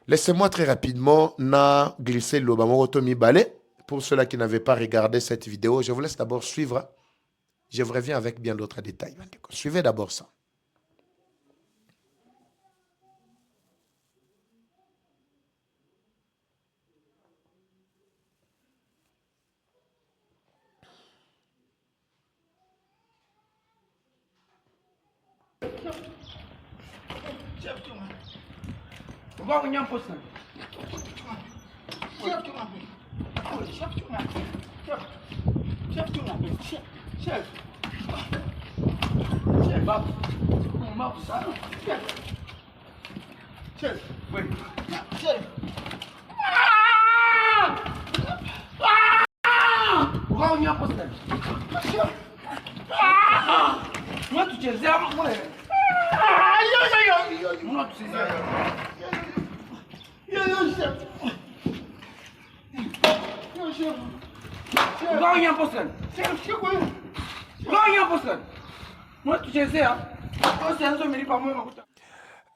Laissez-moi très rapidement na glisser le Bamoroto Mibale. Pour ceux-là qui n'avaient pas regardé cette vidéo, je vous laisse d'abord suivre. Je vous reviens avec bien d'autres détails. Suivez d'abord ça.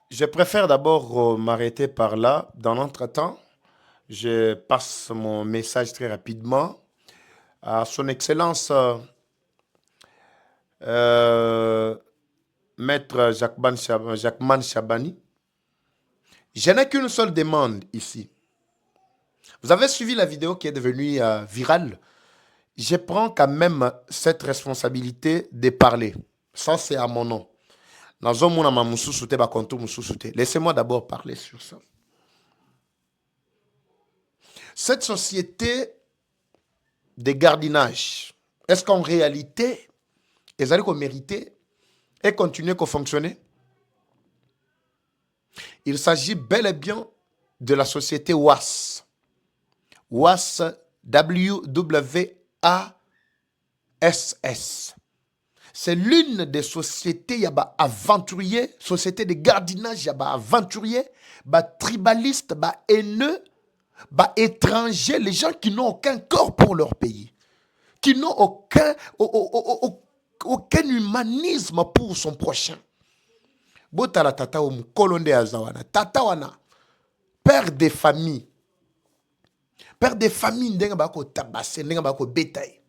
Je préfère d'abord m'arrêter par là. Dans l'entretemps, je passe mon message très rapidement à son Excellence Maître Jacqueman Chabani. Je n'ai qu'une seule demande ici. Vous avez suivi la vidéo qui est devenue virale. Je prends quand même cette responsabilité de parler. Ça, c'est à mon nom. Laissez-moi d'abord parler sur ça. Cette société de gardiennage, est-ce qu'en réalité, ils allaient mériter et continuer à fonctionner? Il s'agit bel et bien de la société WAS. WAS, W-W-A-S-S. C'est l'une des sociétés aventuriers, société de gardiennage aventuriers, tribalistes, haineux, étrangers, les gens qui n'ont aucun corps pour leur pays, qui n'ont aucun humanisme pour son prochain. Botala tata ou mkolonde azawana, tata wana, père de famille. Père de famille, ndenga bako tabase, ndenga bako bétail.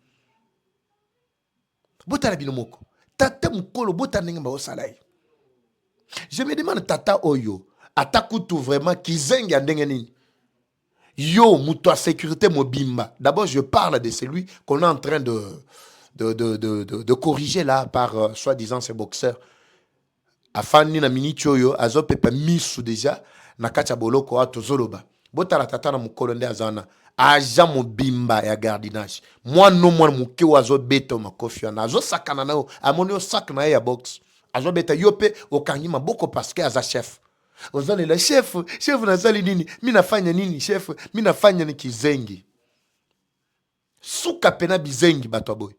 Botala binomoko. Tata mkolo, botala ndenga bako salai. Je me demande tata oyo, atakutu vraiment kizengi andenge nini. Yo, mouto à sécurité mobimba. D'abord, je parle de celui qu'on est en train de corriger là par soi-disant ces boxeurs. Afani na minicho yo, azo pepe misu déjà, na kacha boloko ato zoloba. Botala tata na mukolonde azana. Aja mobimba ya gardiennage. Moi non moi muke wazo beto makofi na azo sakana na yo, amoni yo sak na ya box. Azo beta yope okangima boko parce que aza chef. Ozale la chef nazali nini, minafanya nini chef, minafanya ni kizengi. Souka pena bizengi bato boy.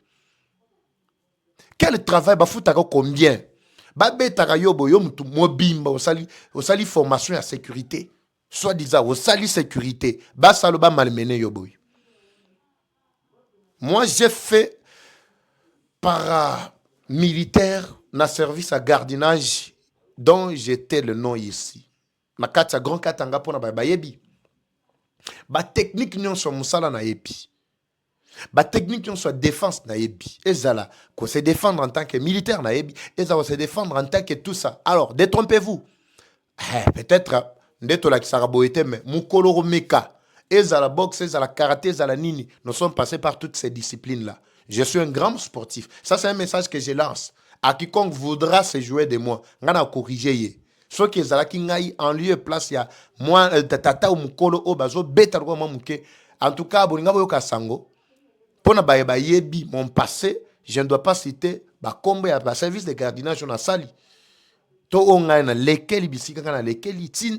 Quel travail bafutaka combien? Babetaka yobo yo mutu mobimba osali formation à sécurité. Soit disant osali sécurité, basalo ba malmené yobo. Moi j'ai fait paramilitaire na service à gardiennage dont j'étais le nom ici. Na kata grand katanga pona ba yebi. Ba technique nyon so musala na yebi. Ba technique nyon so défense na yebi. Ezala ko se défendre en tant que militaire na yebi, ezala se défendre en tant que tout ça. Alors, détrompez-vous. Peut-être ndeto la kisara boete mais mukolo meka. Ezala boxe, ezala karaté, ezala nini. Nous sommes passés par toutes ces disciplines là. Je suis un grand sportif. Ça c'est un message que je lance. À quiconque voudra se jouer de moi, ngana corriger ye. Ceux qui zalaki ngai en lieu place ya moi tata ou mukolo o bazo beta ko mamuke. En tout cas, bolinga boyo kasango. Pona ba yebi mon passé, je ne dois pas citer ba kombo ya ba service de gardiennage na sali. To onga na lekeli bisika na lekeli tin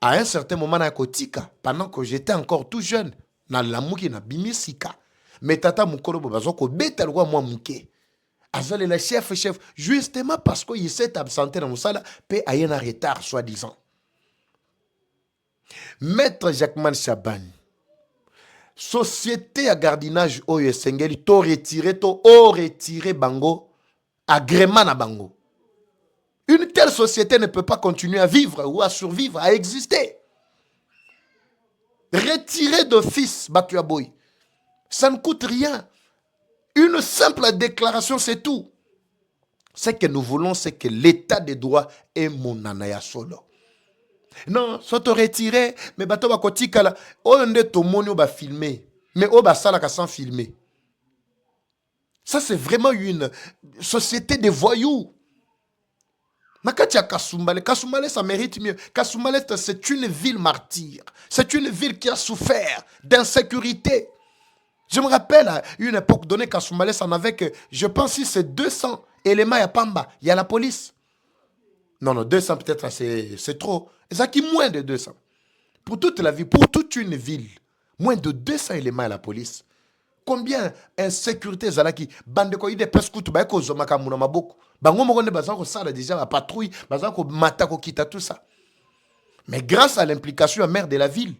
à un certain moment na kotika pendant que j'étais encore tout jeune na lamuki na bimisika. Mais tata mukolo bazo ko beta ko moi muke. Azale le chef, justement parce qu'il s'est absenté dans le salle, peut y avoir un retard, soi-disant. Maître Jacqueman Chabani, société à gardiennage Oyo Sengeli, to retiré bango, agrément na bango. Une telle société ne peut pas continuer à vivre ou à survivre, à exister. Retirer d'office Batuaboy. Ça ne coûte rien. Une simple déclaration, c'est tout. Ce que nous voulons, c'est que l'état des droits est mon anaya solo. Non, soit te retirer, mais bato ba kotika la, on est to monio ba filmer, mais on ba sala ka sans filmer. Ça c'est vraiment une société de voyous. Nakatia Kasumbalé, Kasumbalé ça mérite mieux. Kasumbalé c'est une ville martyre. C'est une ville qui a souffert d'insécurité. Je me rappelle à une époque donnée, Kasumbalé ça n'avait que, je pense si c'est 200 éléments à Pamba, il y a la police. Non, 200 peut-être, c'est trop. Et ça qui moins de 200. Pour toute la ville, pour toute une ville, moins de 200 éléments à la police. Combien insécurité zalaki bande ko ide peskutu ba ko zomaka muna maboko. Bango mo konde bazako sala déjà la patrouille, bazako mata ko kita tout ça. Mais grâce à l'implication maire de la ville,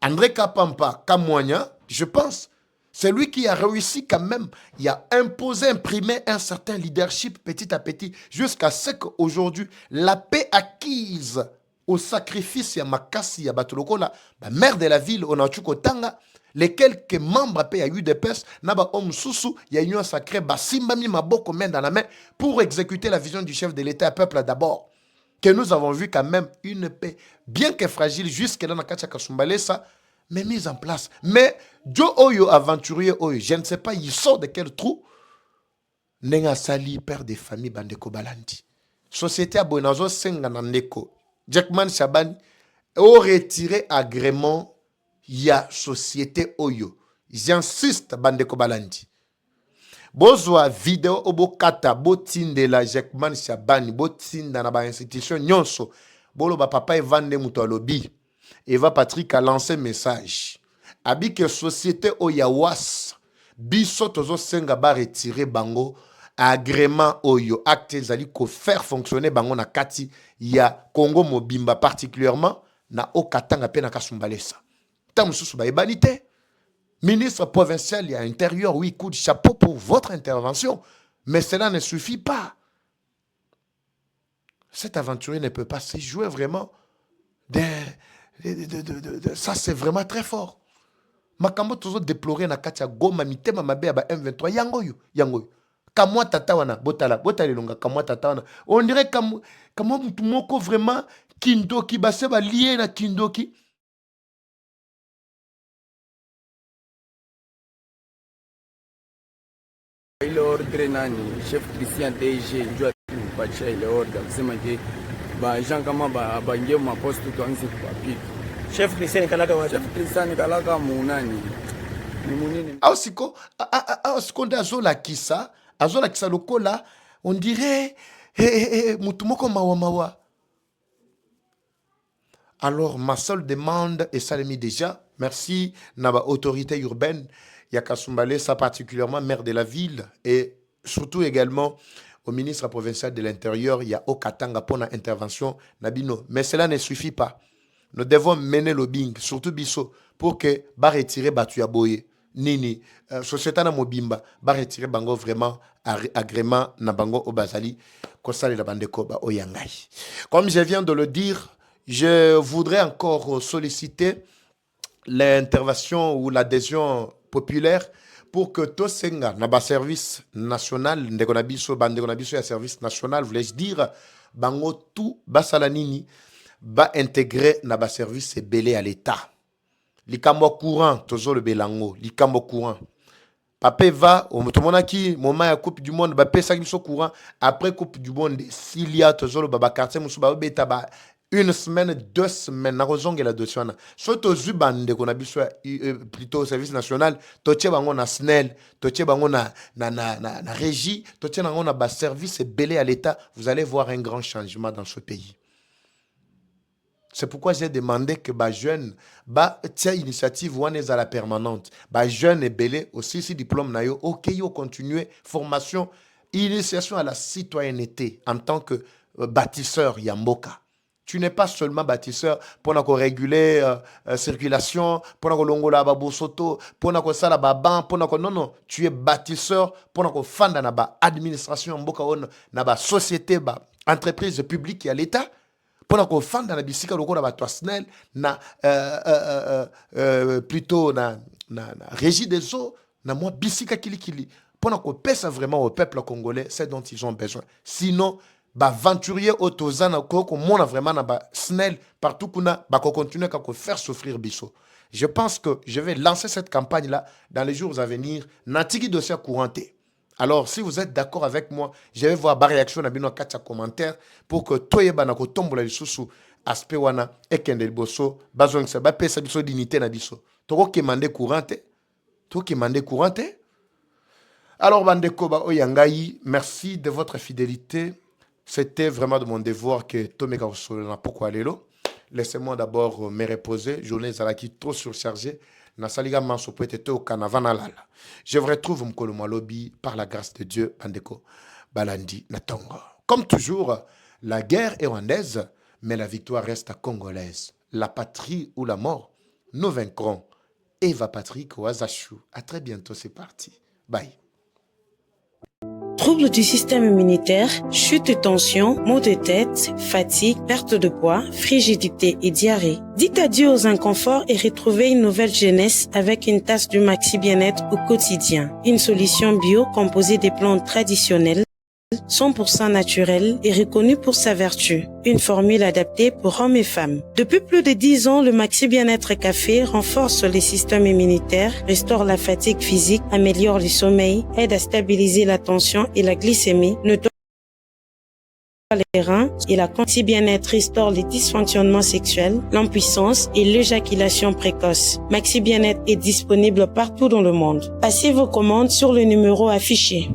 André Kapampa Kamwanya, je pense, c'est lui qui a réussi quand même, il a imposé, imprimé un certain leadership petit à petit, jusqu'à ce qu'aujourd'hui, la paix acquise au sacrifice ya makasi ya batuloko la, maire de la ville, on a chuko tanga, les quelques membres paient à UDPS, naba homme sousou, il y a union sacrée, simba mi maboko main dans la main, pour exécuter la vision du chef de l'État, peuple d'abord. Que nous avons vu quand même une paix, bien que fragile, jusque là, dans Katia Kasumbalé, ça, mais mise en place. Mais Joe Oyo, aventurier Oyo, je ne sais pas, il sort de quel trou. Nenga Sali, père de famille, Bandeko Balandi. Société à Bonazo, Senganandeko. Jackman Chabani, au retiré agrément, il y a société Oyo. J'insiste, Bandeko Balandi. Bozwa vidéo obo kata botinde la Jackman Chabani, botinda na ba institution nyonso. Bolo ba papa evande muto alobi. Eva Patrick a lancé un message. Abi que société Oyawas, biso tozo senga ba retirer bango, agrément Oyo, acte zali ko faire fonctionner bango na kati ya Congo Mobimba, particulièrement na Okatanga pe na Kasumbalesa. Tam susu ba ebanité. Ministre provincial à l'intérieur, oui, coup de chapeau pour votre intervention, mais cela ne suffit pas. Cet aventurier ne peut pas se jouer vraiment ça c'est vraiment très fort. Makambo toujours déploré na katia goma mitema mabe ba M23 yango kamwa tata wana botala longa kamwa tata wana on dirait kamwa mutu moko vraiment kindoki base ba lié na kindoki. Ile ordre nani chef Christian DG njua kupatia ile ordre kusema je ba Jean kama ba bangie ma poste tuanze kupapika. Chef Christian kalaka wapi? Chef Christian kalaka munani. Ni munini? Ausiko nda azola kisa lokola on dirait mutu moko mawa. Alors ma seule demande est salami déjà. Merci naba autorité urbaine Yakasumbalé, ça particulièrement maire de la ville et surtout également au ministre provincial de l'Intérieur, il y a Okatanga pour l'intervention Nabino. Mais cela ne suffit pas. Nous devons mener le bing, surtout Bisso, pour que ba retirer Batuaboye, Nini, Société na Mobimba, ba retirer bango vraiment agrément na bango Obazali, Kosali la bandeko ba Oyangai. Comme je viens de le dire, je voudrais encore solliciter l'intervention ou l'adhésion populaire pour que tout senga na ba service national ndeko na biso ya service national voulais-je dire bango tout basala nini ba intégrer na ba service belé à l'état likambo courant tozo le belango likambo courant papa va au motomonaki moment ya coupe du monde ba pesa biso courant après coupe du monde s'il y a tozo le baba quartier musu ba beta ba une semaine, 2 semaines, na rozonge la dossier. Surtout zubande qu'on a besoin plutôt au service national, toche bango na SNEL, toche bango na régie, toche bango na bas service belé à l'État, vous allez voir un grand changement dans ce pays. C'est pourquoi j'ai demandé que les jeunes, tia initiative ou à la permanente, les jeunes et belé aussi si diplôme na yo, ok yo continuer formation, initiation à la citoyenneté en tant que bâtisseur yamboka. Tu n'es pas seulement bâtisseur pour réguler circulation, pour longola babosoto, pour sala baban, pour non, tu es bâtisseur pour fanda na ba administration mboka on na ba société ba entreprise publique et à l'état Pendant qu'on fait dans la bisika, on a bateau SNEL, na plutôt na régie des eaux, na moi bisika kili. Pendant qu'on pèse vraiment au peuple congolais, c'est dont ils ont besoin. Sinon, aventurier autozana ko mona vraiment na ba SNEL partout qu'on a continuer à faire souffrir biso. Je pense que je vais lancer cette campagne là dans les jours à venir. Natiki dossier couranté. Alors, si vous êtes d'accord avec moi, je vais voir ma réaction dans les commentaires pour que tout le monde tombe la sous aspect wana ekende boso bazon se ba pesa biso dignité na biso. Toko kemande couranté. Toko kemande couranté. Alors, bandeko ba oyangai, merci de votre fidélité. C'était vraiment de mon devoir que Tomé Kaosolo n'a pourquoi lelo. Laissez-moi d'abord me reposer. Journée Zalaki trop surchargée. Nasaliga Manso peut être au Canavanalala. Je vous retrouve Mkolo Malobi par la grâce de Dieu, Bandeko Balandi Natongo. Comme toujours, la guerre est rwandaise, mais la victoire reste congolaise. La patrie ou la mort, nous vaincrons. Eva Patrick Ouazachou. À très bientôt, c'est parti. Bye. Troubles du système immunitaire, chute de tension, maux de tête, fatigue, perte de poids, frigidité et diarrhée. Dites adieu aux inconforts et retrouvez une nouvelle jeunesse avec une tasse du Maxi Bien-être au quotidien. Une solution bio composée des plantes traditionnelles, 100% naturelle et reconnue pour sa vertu. Une formule adaptée pour hommes et femmes. Depuis plus de 10 ans, le Maxi Bien-être Café renforce les systèmes immunitaires, restaure la fatigue physique, améliore le sommeil, aide à stabiliser la tension et la glycémie, nettoie les reins et la Maxi Bien-être restaure les dysfonctionnements sexuels, l'impuissance et l'éjaculation précoce. Maxi Bien-être est disponible partout dans le monde. Passez vos commandes sur le numéro affiché.